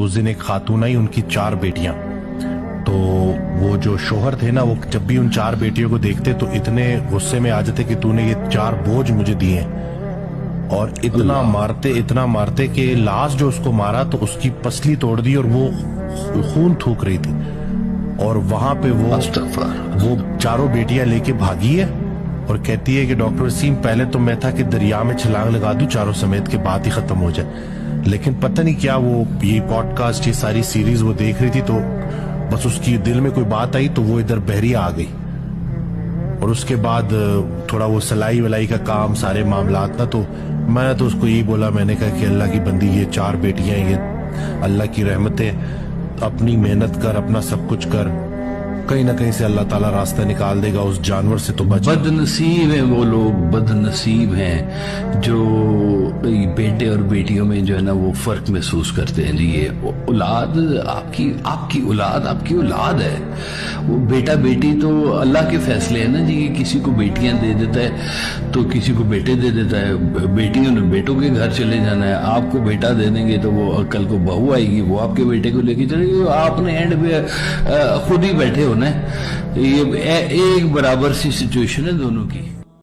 उस दिन एक खातून आई, उनकी 4 बेटियां। तो वो जो शोहर थे ना, वो जब भी उन 4 बेटियों को देखते तो इतने गुस्से में आ जाते कि तूने ये 4 बोझ मुझे दिए हैं, और इतना मारते कि लास्ट जो उसको मारा तो उसकी पसली तोड़ दी और वो खून थूक रही थी। और वहां पे वो 4 बेटियां लेके भागी है और कहती है कि डॉक्टर वसीम, पहले तो मैं था कि दरिया में छलांग लगा दूं चारों समेत के बात ही खत्म हो जाए, लेकिन पता नहीं क्या वो ये पॉडकास्ट, ये सारी सीरीज वो देख रही थी तो बस उसकी दिल में कोई बात आई तो वो इधर बहरिया आ गई। और उसके बाद थोड़ा वो सलाई वलाई का काम, सारे मामलात ना, तो मैंने तो उसको यही बोला, मैंने कहा कि अल्लाह की बंदी, ये 4 बेटियां, ये अल्लाह की रहमतें, अपनी मेहनत कर, अपना सब कुछ कर, कहीं ना कहीं से अल्लाह ताला रास्ता निकाल देगा, उस जानवर से तो बच। बदनसीब हैं वो लोग, बदनसीब हैं जो बेटे और बेटियों में जो है ना वो फर्क महसूस करते हैं। जी ये औलाद आपकी औलाद है। वो बेटा बेटी तो अल्लाह के फैसले हैं ना जी। किसी को बेटियां दे देता है तो किसी को बेटे दे देता है। बेटियों ने बेटों के घर चले जाना है। आपको बेटा दे देंगे तो वो कल को बहू आएगी, वो आपके बेटे को लेके चलेगी। आपने एंड पे खुद ही बैठे होना है। ये एक बराबर सी सिचुएशन है दोनों की।